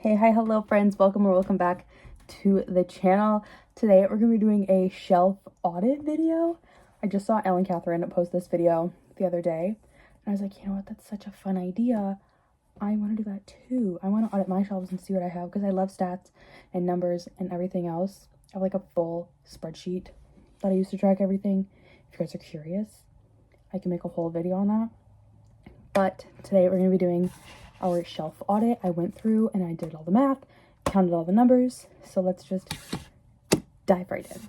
Hi, hello friends, welcome or welcome back to the channel. Today we're going to be doing a shelf audit video. I just saw Ellen Catherine post this video the other day, and I was like, you know what, that's such a fun idea. I want to do that too. I want to audit my shelves and see what I have because I love stats and numbers and everything else. I have like a full spreadsheet that I use to track everything. If you guys are curious, I can make a whole video on that. But today we're going to be doing our shelf audit. I went through and I did all the math, counted all the numbers. So let's just dive right in.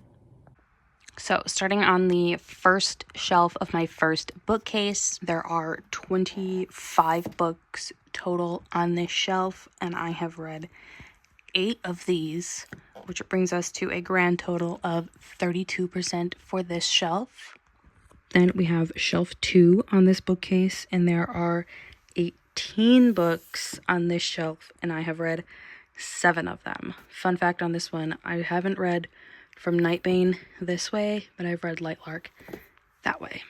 So starting on the first shelf of my first bookcase, there are 25 books total on this shelf, and I have read 8 of these, which brings us to a grand total of 32% for this shelf. Then we have shelf 2 on this bookcase, and there are 18 books on this shelf, and I have read 7 of them. Fun fact on this one, I haven't read From Nightbane this way, but I've read Lightlark that way.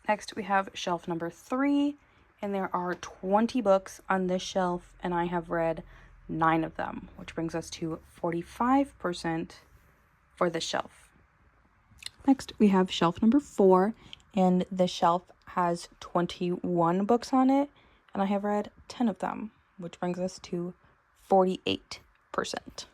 Next, we have shelf number 3, and there are 20 books on this shelf, and I have read 9 of them, which brings us to 45% for this shelf. Next, we have shelf number 4, and this shelf has 21 books on it, and I have read 10 of them, which brings us to 48%.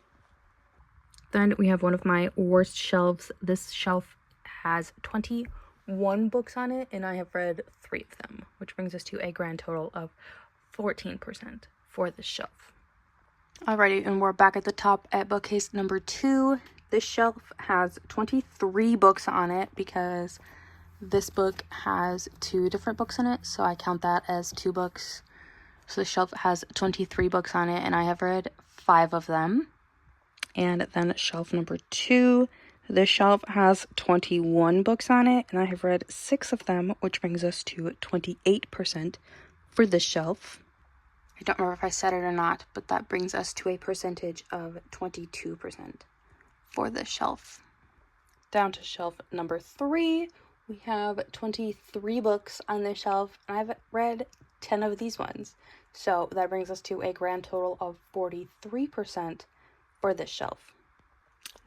Then we have one of my worst shelves. This shelf has 21 books on it, and I have read 3 of them, which brings us to a grand total of 14% for this shelf. Alrighty, and we're back at the top at bookcase number 2. This shelf has 23 books on it because this book has 2 different books in it, so I count that as 2 books. So the shelf has 23 books on it, and I have read 5 of them. And then shelf number 2, this shelf has 21 books on it, and I have read 6 of them, which brings us to 28% for this shelf. I don't remember if I said it or not, but that brings us to a percentage of 22% for this shelf. Down to shelf number 3, we have 23 books on this shelf, and I've read 10 of these ones. So that brings us to a grand total of 43% for this shelf.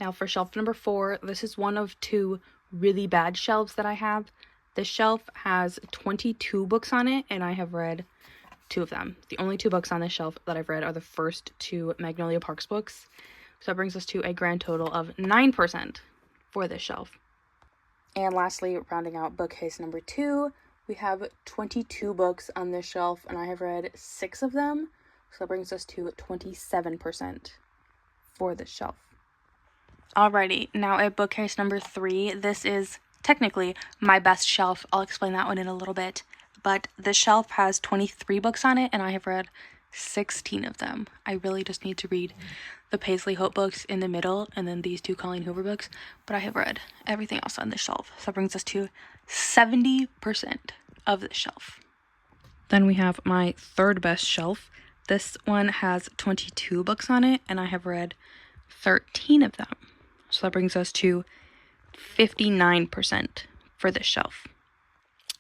Now for shelf number 4, this is one of 2 really bad shelves that I have. This shelf has 22 books on it, and I have read 2 of them. The only 2 books on this shelf that I've read are the first 2 Magnolia Parks books. So that brings us to a grand total of 9% for this shelf. And lastly, rounding out bookcase number 2, we have 22 books on this shelf, and I have read 6 of them. So that brings us to 27% for this shelf. Alrighty, now at bookcase number 3, this is technically my best shelf. I'll explain that one in a little bit. But this shelf has 23 books on it, and I have read 16 of them. I really just need to read the Paisley Hope books in the middle, and then these 2 Colleen Hoover books, but I have read everything else on this shelf. So that brings us to 70% of this shelf. Then we have my third best shelf. This one has 22 books on it, and I have read 13 of them. So that brings us to 59% for this shelf.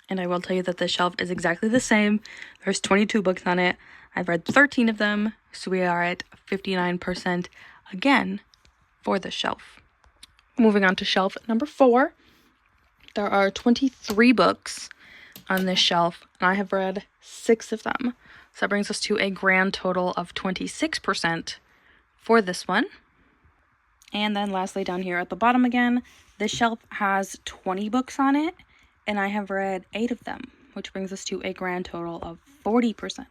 And I will tell you that this shelf is exactly the same. There's 22 books on it. I've read 13 of them, so we are at 59% again for this shelf. Moving on to shelf number 4, there are 23 books on this shelf, and I have read 6 of them. So that brings us to a grand total of 26% for this one. And then lastly, down here at the bottom again, this shelf has 20 books on it, and I have read 8 of them, which brings us to a grand total of 40%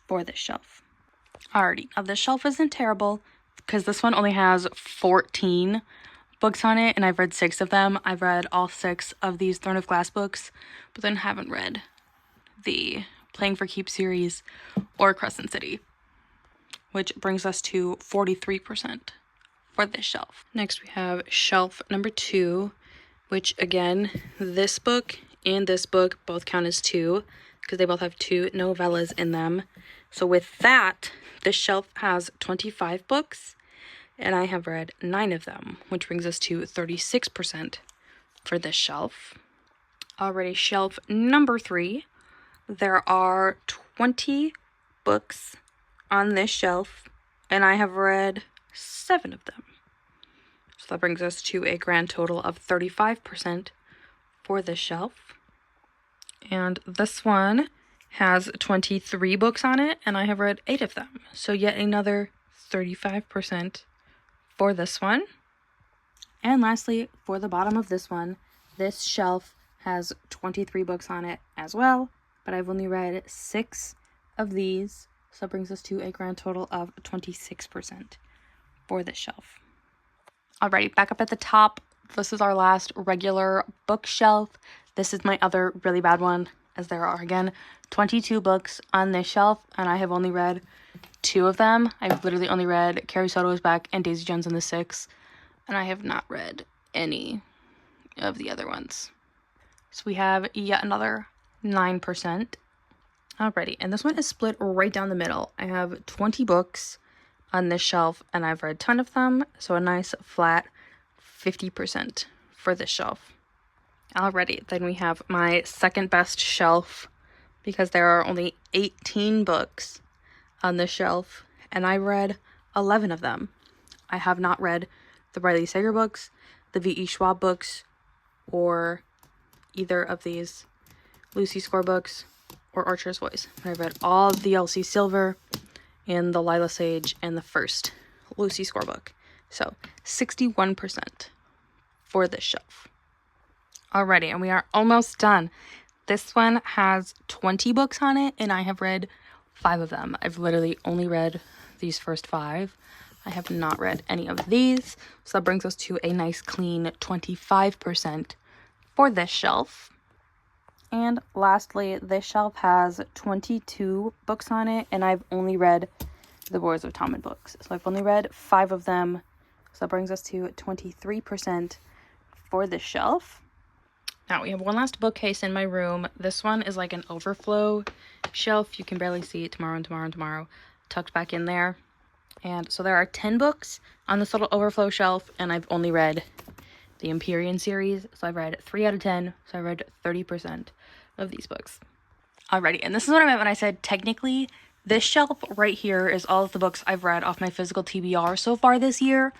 for this shelf. Alrighty, now this shelf isn't terrible because this one only has 14 books on it, and I've read 6 of them. I've read all 6 of these Throne of Glass books, but then haven't read the Playing for Keeps series or Crescent City, which brings us to 43% for this shelf. Next we have shelf number 2, which again, this book and this book both count as 2 because they both have 2 novellas in them. So with that, this shelf has 25 books, and I have read 9 of them, which brings us to 36% for this shelf. Already shelf number 3, there are 20 books on this shelf, and I have read 7 of them. So that brings us to a grand total of 35% for this shelf. And this one has 23 books on it, and I have read 8 of them. So yet another 35% for this one. And lastly, for the bottom of this one, this shelf has 23 books on it as well, but I've only read 6 of these. So that brings us to a grand total of 26% for this shelf. Alrighty, back up at the top. This is our last regular bookshelf. This is my other really bad one, as there are, again, 22 books on this shelf, and I have only read 2 of them. I've literally only read Carrie Soto's Back and Daisy Jones and the Six, and I have not read any of the other ones. So we have yet another 9%. Alrighty, and this one is split right down the middle. I have 20 books on this shelf, and I've read 10 of them, so a nice flat 50% for this shelf. Alrighty, then we have my second best shelf, because there are only 18 books on this shelf, and I read 11 of them. I have not read the Riley Sager books, the V.E. Schwab books, or either of these Lucy Score books or Archer's Voice. I've read all of the Elsie Silver and the Lila Sage and the first Lucy Score book. So 61% for this shelf. Alrighty, and we are almost done. This one has 20 books on it, and I have read 5 of them. I've literally only read these first 5. I have not read any of these, so that brings us to a nice clean 25% for this shelf. And lastly, this shelf has 22 books on it, and I've only read the Boys of Talmud books. So I've only read 5 of them, so that brings us to 23% for this shelf. Now we have one last bookcase in my room. This one is like an overflow shelf. You can barely see it, tomorrow, tucked back in there. And so there are 10 books on this little overflow shelf, and I've only read the Empyrean series. So I've read 3 out of 10, so I read 30% of these books. Alrighty, and this is what I meant when I said technically this shelf right here is all of the books I've read off my physical TBR so far this year.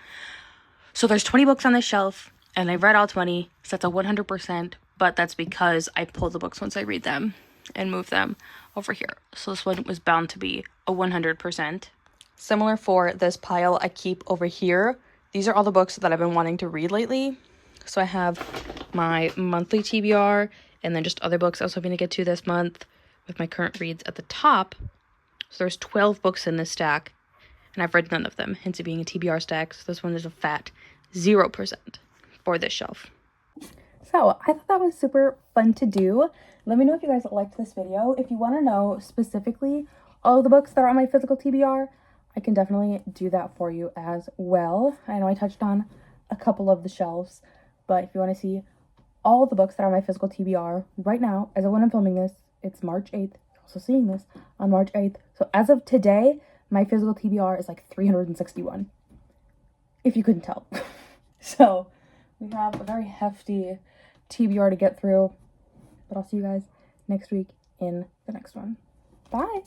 So there's 20 books on this shelf, and I've read all 20, so that's a 100%, but that's because I pull the books once I read them and move them over here. So this one was bound to be a 100%. Similar for this pile I keep over here. These are all the books that I've been wanting to read lately. So I have my monthly TBR, and then just other books I was hoping to get to this month with my current reads at the top. So there's 12 books in this stack, and I've read none of them, hence it being a TBR stack. So this one is a fat 0% for this shelf. So I thought that was super fun to do. Let me know if you guys liked this video. If you want to know specifically all of the books that are on my physical TBR, I can definitely do that for you as well. I know I touched on a couple of the shelves, but if you want to see all the books that are on my physical TBR right now, as of when I'm filming this, it's March 8th. You're also seeing this on March 8th. So as of today, my physical TBR is like 361, if you couldn't tell. So we have a very hefty TBR to get through, but I'll see you guys next week in the next one. Bye.